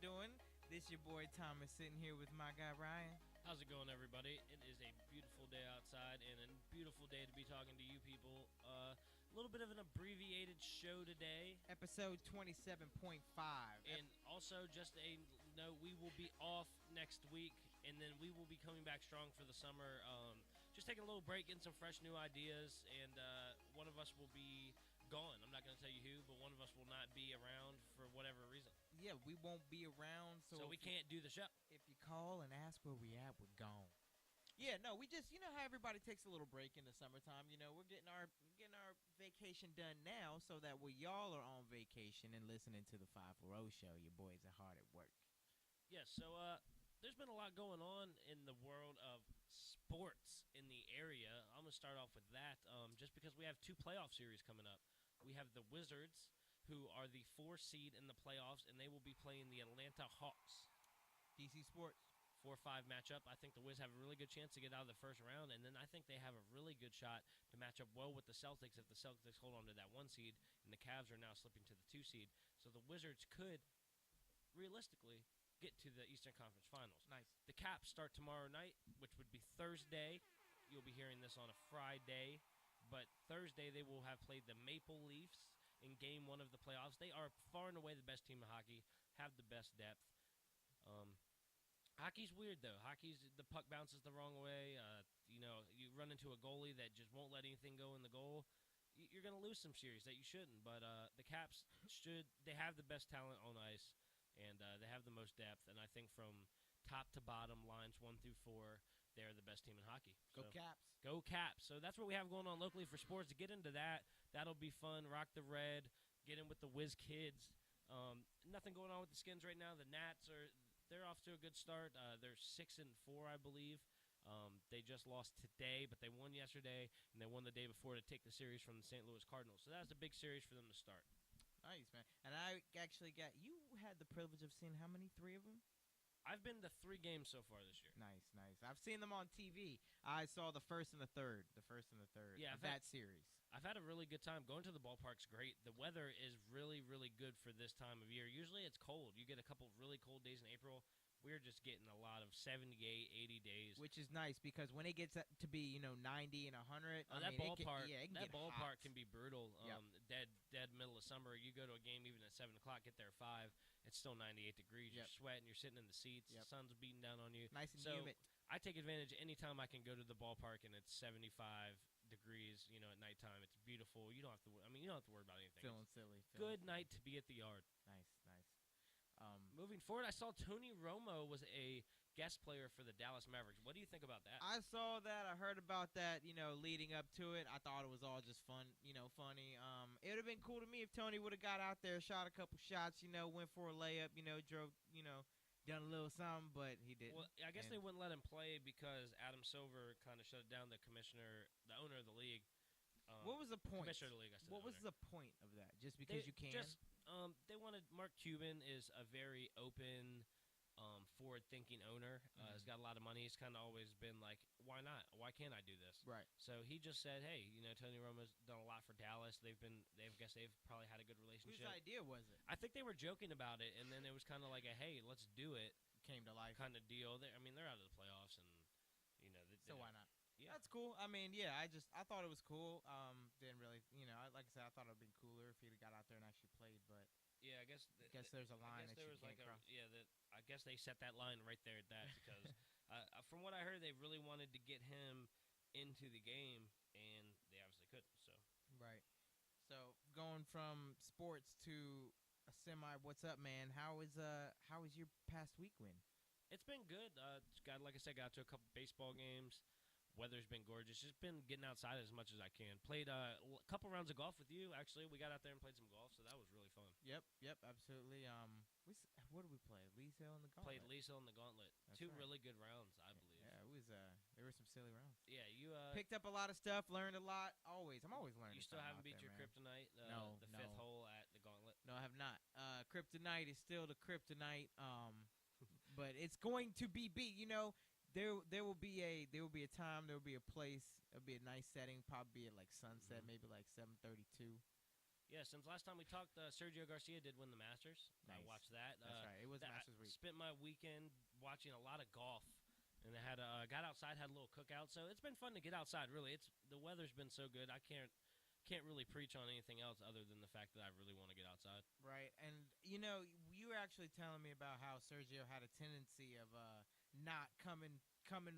doing? This your boy Thomas sitting here with my guy Ryan. How's it going, everybody? It is a beautiful day outside and a beautiful day to be talking to you people. A little bit of an abbreviated show today. Episode 27.5. And also, just a note, we will be off next week, and then we will be coming back strong for the summer. Just taking a little break, getting some fresh new ideas, and one of us will be gone. I'm not going to tell you who, but one of us will not be around for whatever reason. Yeah, we won't be around, so we can't do the show. If you call and ask where we at, we're gone. Yeah, no, we just, you know how everybody takes a little break in the summertime. You know, we're getting our vacation done now, so that when y'all are on vacation and listening to the TheFive show, your boys are hard at work. Yes, so there's been a lot going on in the world of sports in the area. I'm going to start off with that, just because we have two playoff series coming up. We have the Wizards, who are the 4 seed in the playoffs, and they will be playing the Atlanta Hawks. DC Sports. 4-5 matchup. I think the Wiz have a really good chance to get out of the first round, and then I think they have a really good shot to match up well with the Celtics if the Celtics hold on to that 1 seed, and the Cavs are now slipping to the 2 seed. So the Wizards could, realistically, get to the Eastern Conference Finals. Nice. The Caps start tomorrow night, which would be Thursday. You'll be hearing this on a Friday, but Thursday they will have played the Maple Leafs in Game 1 of the playoffs. They are far and away the best team in hockey, have the best depth. Hockey's weird, though. The puck bounces the wrong way. You run into a goalie that just won't let anything go in the goal. You're going to lose some series that you shouldn't. But the Caps they have the best talent on ice, and they have the most depth. And I think from top to bottom, lines 1 through 4, they're the best team in hockey. Go Caps. Go Caps. So that's what we have going on locally for sports. To get into that, that'll be fun. Rock the red. Get in with the Whiz Kids. Nothing going on with the Skins right now. The Nats they're off to a good start. They're 6-4, I believe. They just lost today, but they won yesterday, and they won the day before to take the series from the St. Louis Cardinals. So that's a big series for them to start. Nice, man. And I actually you had the privilege of seeing how many? 3 of them? I've been to 3 games so far this year. Nice. I've seen them on TV. I saw the first and the third. Yeah, of that series. I've had a really good time. Going to the ballpark's great. The weather is really, really good for this time of year. Usually it's cold. You get a couple of really cold days in April. We're just getting a lot of 78, 80 days. Which is nice because when it gets to be, 90 and 100, that ballpark ballpark can be brutal. Yep. Dead middle of summer. You go to a game even at 7 o'clock, get there at 5. It's still 98 degrees. You're sweating. You're sitting in the seats. Yep. The sun's beating down on you. Nice and humid. I take advantage anytime I can go to the ballpark and it's 75 degrees, at nighttime. It's beautiful. You don't have to worry about anything. Feeling silly. Good night to be at the yard. Nice. Moving forward, I saw Tony Romo was a guest player for the Dallas Mavericks. What do you think about that? I saw that. I heard about that, leading up to it. I thought it was all just fun, funny. It would have been cool to me if Tony would have got out there, shot a couple shots, went for a layup, drove, done a little something, but he didn't. Well, I guess they wouldn't let him play because Adam Silver kind of shut down the owner of the league. What was the point? Commissioner of the league, I said. What was the point of that? Just because you can? They wanted Mark Cuban is a very open, forward-thinking owner. He's got a lot of money. He's kind of always been like, why not? Why can't I do this? Right. So he just said, hey, Tony Romo's done a lot for Dallas. They've probably had a good relationship. Whose idea was it? I think they were joking about it, and then it was kind of like a, hey, let's do it. Came to life. Kind of deal. They're out of the playoffs, and so why not? Yeah. That's cool. I mean, yeah, I thought it was cool. Didn't really, like I said, I thought it would have been cooler if he'd got out there and actually played, but yeah, I guess there's a line that you can't cross. I guess they set that line right there at that because from what I heard, they really wanted to get him into the game, and they obviously couldn't. So right. So going from sports to a semi, what's up, man? How is your past week win? It's been good. Like I said, got to a couple baseball games. Weather's been gorgeous. Just been getting outside as much as I can. Played a couple rounds of golf with you, actually. We got out there and played some golf, so that was really fun. Yep, absolutely. What did we play? Lee's Hill and the Gauntlet? Played Lee's Hill and the Gauntlet. That's Two right. really good rounds, I believe. Yeah, it was. There were some silly rounds. Yeah, you picked up a lot of stuff, learned a lot. I'm always learning. You still haven't beat there, your man. kryptonite, No, the fifth hole at the Gauntlet? No, I have not. Kryptonite is still the kryptonite, but it's going to be beat. There will be a time, there will be a place, it'll be a nice setting, probably be at like sunset, maybe like 7:32. Yeah, since last time we talked, Sergio Garcia did win the Masters. I Nice. watched that. That's right. It was Masters I week. spent my weekend watching a lot of golf, and I had got outside, had a little cookout. So it's been fun to get outside. Really, the weather's been so good. I can't really preach on anything else other than the fact that I really want to get outside. Right, and you were actually telling me about how Sergio had a tendency of not coming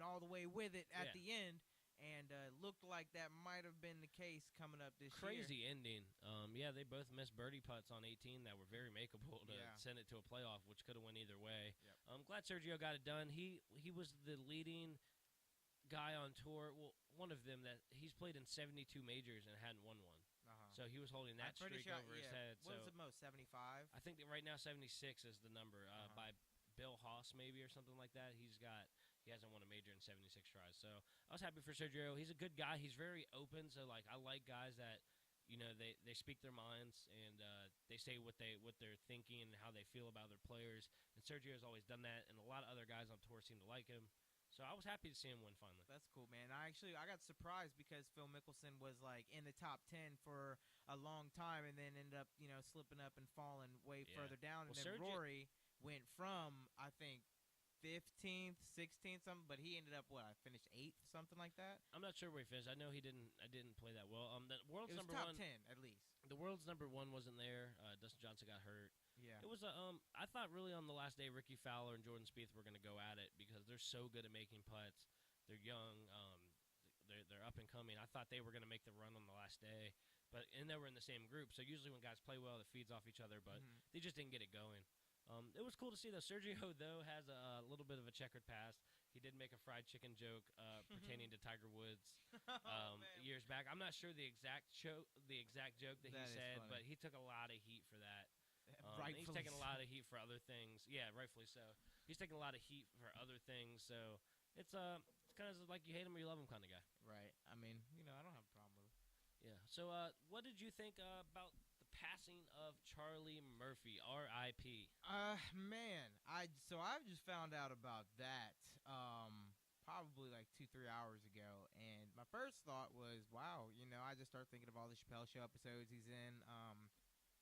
all the way with it at the end, and looked like that might have been the case coming up this year. Crazy ending. Yeah, they both missed birdie putts on 18 that were very makeable to send it to a playoff, which could have went either way. Yep. I'm glad Sergio got it done. He was the leading guy on tour. Well, one of them that he's played in 72 majors and hadn't won one. So he was holding that streak over his head. What was the most, 75? I think that right now 76 is the number by Bill Haas maybe or something like that. He hasn't won a major in 76 tries. So I was happy for Sergio. He's a good guy. He's very open. So like I like guys that they speak their minds and they say what they're thinking and how they feel about their players. And Sergio has always done that. And a lot of other guys on tour seem to like him. So I was happy to see him win finally. That's cool, man. I got surprised because Phil Mickelson was like in the top 10 for a long time, and then ended up slipping up and falling way further down. And then Rory went from I think 15th, 16th, something, but he ended up finished 8th, something like that. I'm not sure where he finished. I know I didn't play that well. The world's number top 1, 10 at least. The world's number 1 wasn't there. Dustin Johnson got hurt. Yeah. It was I thought really on the last day Ricky Fowler and Jordan Spieth were going to go at it because they're so good at making putts. They're young. They're up and coming. I thought they were going to make the run on the last day, and they were in the same group. So usually when guys play well, it feeds off each other, but they just didn't get it going. It was cool to see though. Sergio though has a little bit of a checkered past. He did make a fried chicken joke pertaining to Tiger Woods years back. I'm not sure the exact joke that he said, but he took a lot of heat for that. He's taking a lot of heat for other things. Yeah, rightfully so. He's taking a lot of heat for other things. So it's kind of like you hate him or you love him kind of guy. Right. I mean, I don't have a problem with it. Yeah. So what did you think about the passing of Charlie Murphy, R.I.P.? Man, I've just found out about that probably like 2-3 hours ago, and my first thought was, wow, I just started thinking of all the Chappelle Show episodes he's in.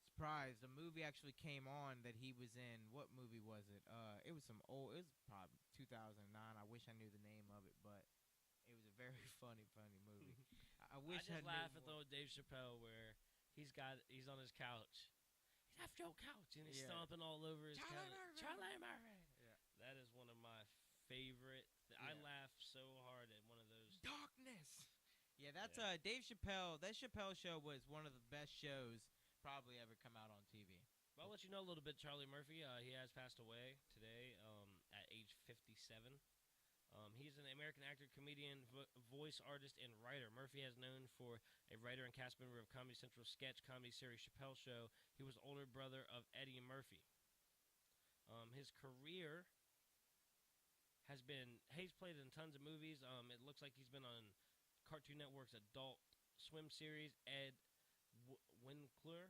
Surprised, a movie actually came on that he was in. What movie was it? It was it was probably 2009. I wish I knew the name of it, but it was a very funny movie. I wish I just laugh at Dave Chappelle where he's on his couch. He's after your couch and he's stomping all over his couch. Charlie Murphy. Yeah. That is one of my favorite. I laugh so hard at one of those. Darkness. Yeah, that's Dave Chappelle. That Chappelle Show was one of the best shows probably ever come out on TV. Well, I'll let you know a little bit. Charlie Murphy, he has passed away today at age 57. He's an American actor, comedian, voice artist, and writer. Murphy is known for a writer and cast member of Comedy Central sketch comedy series Chappelle Show. He was older brother of Eddie Murphy. His career he's played in tons of movies. It looks like he's been on Cartoon Network's Adult Swim series, Ed Winkler III.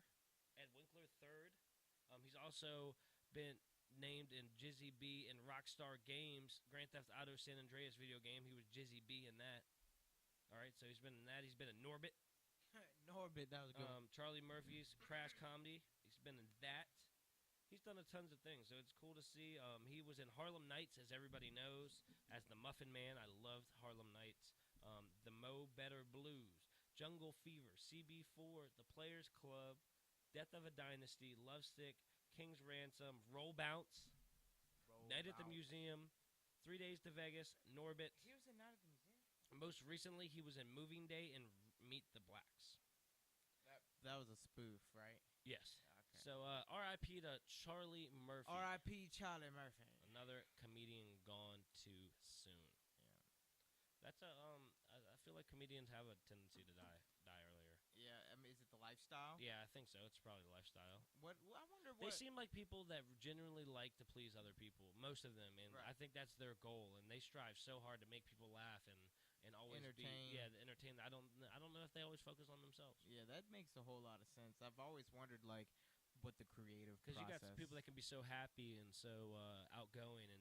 He's also been named in Jizzy B in Rockstar Games, Grand Theft Auto San Andreas video game. He was Jizzy B in that. All right, so he's been in that. He's been in Norbit. Norbit, that was good. Charlie Murphy's Crash Comedy. He's been in that. He's done tons of things, so it's cool to see. He was in Harlem Nights, as everybody knows, as the Muffin Man. I loved Harlem Nights. The Mo Better Blues, Jungle Fever, CB4, The Players Club, Death of a Dynasty, Lovesick, King's Ransom, Roll Bounce, Night at the Museum, 3 Days to Vegas, Norbit. He was in Night at the Museum? Most recently, he was in Moving Day and Meet the Blacks. That was a spoof, right? Yes. Okay. So, R.I.P. to Charlie Murphy. R.I.P. Charlie Murphy. Another comedian gone too soon. Yeah. That's I feel like comedians have a tendency to die earlier. Yeah, I mean, is it the lifestyle? Yeah, I think so. It's probably the lifestyle. I wonder what they seem like people that genuinely like to please other people. Most of them, and I think that's their goal. And they strive so hard to make people laugh and always entertain. Entertain. I don't know if they always focus on themselves. Yeah, that makes a whole lot of sense. I've always wondered what the creative process. Because you got some people that can be so happy and so outgoing, and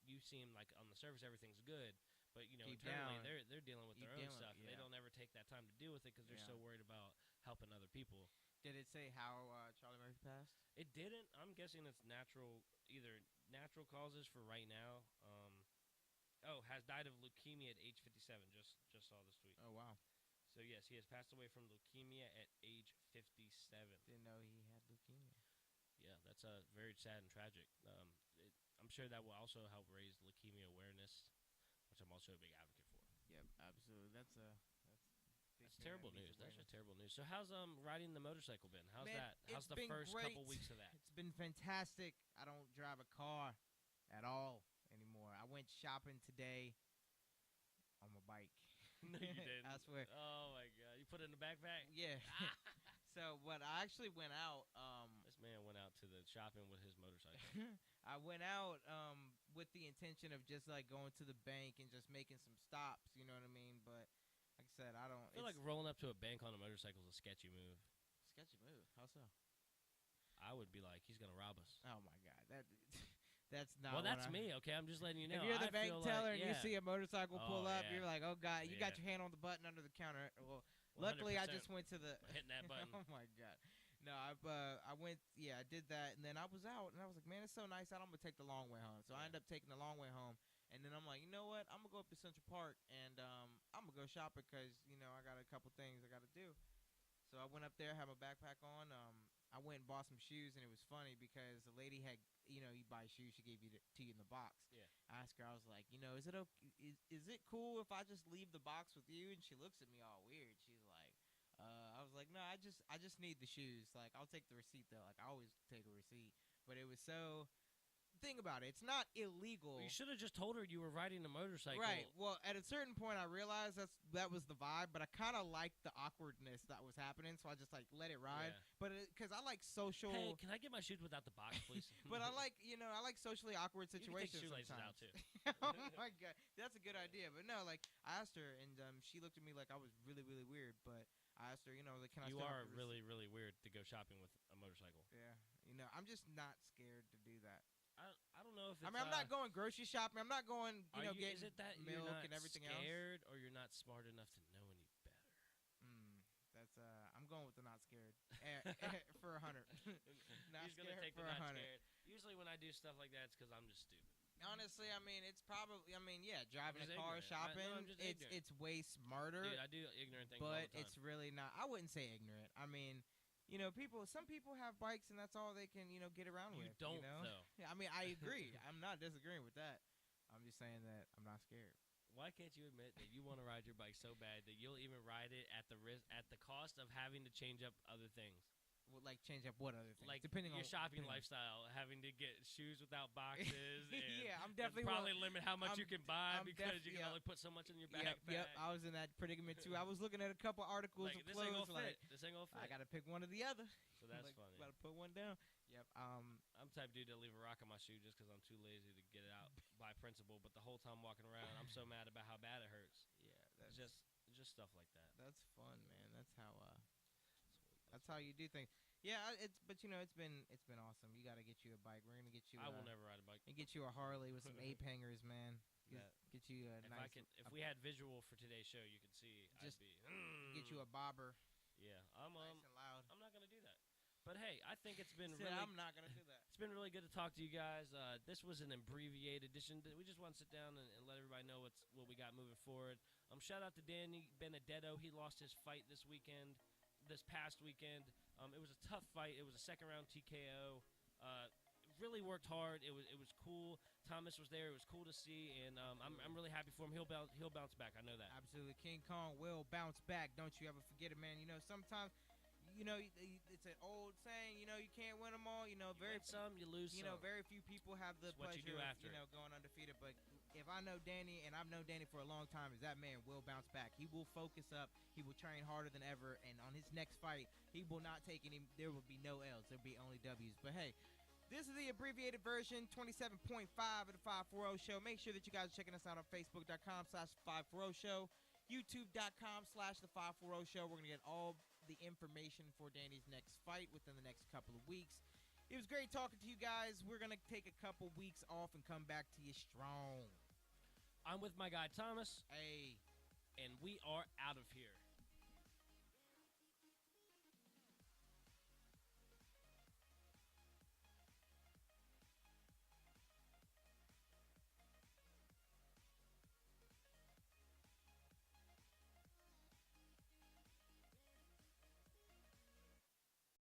you seem like on the surface everything's good. But internally they're dealing with their own stuff. Yeah. They don't ever take that time to deal with it because they're so worried about helping other people. Did it say how Charlie Murphy passed? It didn't. I'm guessing it's natural, either natural causes for right now. Has died of leukemia at age 57. Just saw this tweet. Oh, wow. So yes, he has passed away from leukemia at age 57. Didn't know he had leukemia. Yeah, that's very sad and tragic. I'm sure that will also help raise leukemia awareness, which I'm also a big advocate for. Yep, absolutely. That's terrible news. That's just terrible news. So how's riding the motorcycle been? How's Man, that? How's the first couple weeks of that? It's been fantastic. I don't drive a car at all anymore. I went shopping today on my bike. No, you didn't. I swear. Oh my God! You put it in the backpack? Yeah. So, but I actually went out. This man went out to the shopping with his motorcycle. I went out with the intention of just like going to the bank and just making some stops. You know what I mean? But like I said, I feel like rolling up to a bank on a motorcycle is a sketchy move. Sketchy move. How so? I would be like, he's gonna rob us. Oh my God, that's not. Well, that's me. Okay, I'm just letting you know. If you're the bank teller and you see a motorcycle pull up, yeah. you're like, oh God, you got your hand on the button under the counter. Well, luckily I just went to the hitting that button. Oh my God. No, I went. Yeah, I did that, and then I was out, and I was like, man, it's so nice out. I'm gonna take the long way home. So I ended up taking the long way home, and then I'm like, you know what? I'm gonna go up to Central Park, and I'm gonna go shopping because I got a couple things I gotta do. So I went up there, had my backpack on. I went and bought some shoes, and it was funny because the lady had, you buy shoes, she gave you to you in the box. Yeah. I asked her, I was like, is it okay? Is it cool if I just leave the box with you? And she looks at me all weird. She's like, I was like, no, I just need the shoes. Like, I'll take the receipt though. Like, I always take a receipt. But it was so. Think about it. It's not illegal. Well, you should have just told her you were riding a motorcycle. Right. Well, at a certain point, I realized that was the vibe, but I kind of liked the awkwardness that was happening, so I just let it ride. Yeah. But because I like social. Hey, can I get my shoes without the box, please? But I like socially awkward situations. You can take shoelaces sometimes. out too. Oh my God, that's a good idea. But no, like I asked her, and she looked at me like I was really, really weird. But I asked her, like, can I? You are really, really weird to go shopping with a motorcycle. Yeah. I'm just not scared to do that. I don't know if it's, I'm not going grocery shopping. I'm not going, getting is it that milk you're not and everything scared, else. or you're not smart enough to know any better? That's I'm going with the not scared for 100. He's gonna take the not scared. Usually when I do stuff like that, it's because I'm just stupid. Honestly, it's probably. Driving a car, ignorant. shopping, ignorant. it's way smarter. Dude, I do ignorant things all but the time. it's really not. I wouldn't say ignorant. Some people have bikes and that's all they can, get around with. You don't, though. Yeah, I agree. I'm not disagreeing with that. I'm just saying that I'm not scared. Why can't you admit that you want to ride your bike so bad that you'll even ride it at the cost of having to change up other things? Well, like change up what other things? Like depending your on shopping lifestyle, having to get shoes without boxes. And yeah, I'm definitely probably limit how much you can buy because you can yep. only put so much in your backpack. Yep, I was in that predicament too. I was looking at a couple articles of this clothes. Ain't gonna fit. This ain't gonna fit. I gotta pick one or the other. So that's funny. Gotta put one down. Yep. I'm the type of dude to leave a rock in my shoe just because I'm too lazy to get it out by principle. But the whole time walking around, I'm so mad about how bad it hurts. Yeah, just stuff like that. That's fun, man. That's how you do things. Yeah, it's been awesome. You got to get you a bike. We're gonna get you. I will never ride a bike. And get you a Harley with some ape hangers, man. Get you a nice. If we had visual for today's show, you could see. Get you a bobber. Yeah, nice and loud. I'm not gonna do that. But hey, I think it's been I'm not gonna do that. It's been really good to talk to you guys. This was an abbreviated edition. We just want to sit down and let everybody know what we got moving forward. Shout out to Danny Benedetto. He lost his fight this past weekend. It was a tough fight. It was a second round TKO. Really worked hard. It was cool. Thomas was there. It was cool to see, and I'm really happy for him. He'll bounce back. I know that. Absolutely, King Kong will bounce back. Don't you ever forget it, man. Sometimes. It's an old saying. You can't win them all. You win some, you lose some. Very few people have the pleasure of going undefeated. But if I know Danny, and I've known Danny for a long time, is that man will bounce back. He will focus up. He will train harder than ever. And on his next fight, he will not take any. There will be no L's. There will be only W's. But hey. This is the abbreviated version, 27.5 of the 540 Show. Make sure that you guys are checking us out on Facebook.com/540 Show, YouTube.com/the540 Show. We're going to get all the information for Danny's next fight within the next couple of weeks. It was great talking to you guys. We're going to take a couple weeks off and come back to you strong. I'm with my guy, Thomas. Hey. And we are out of here.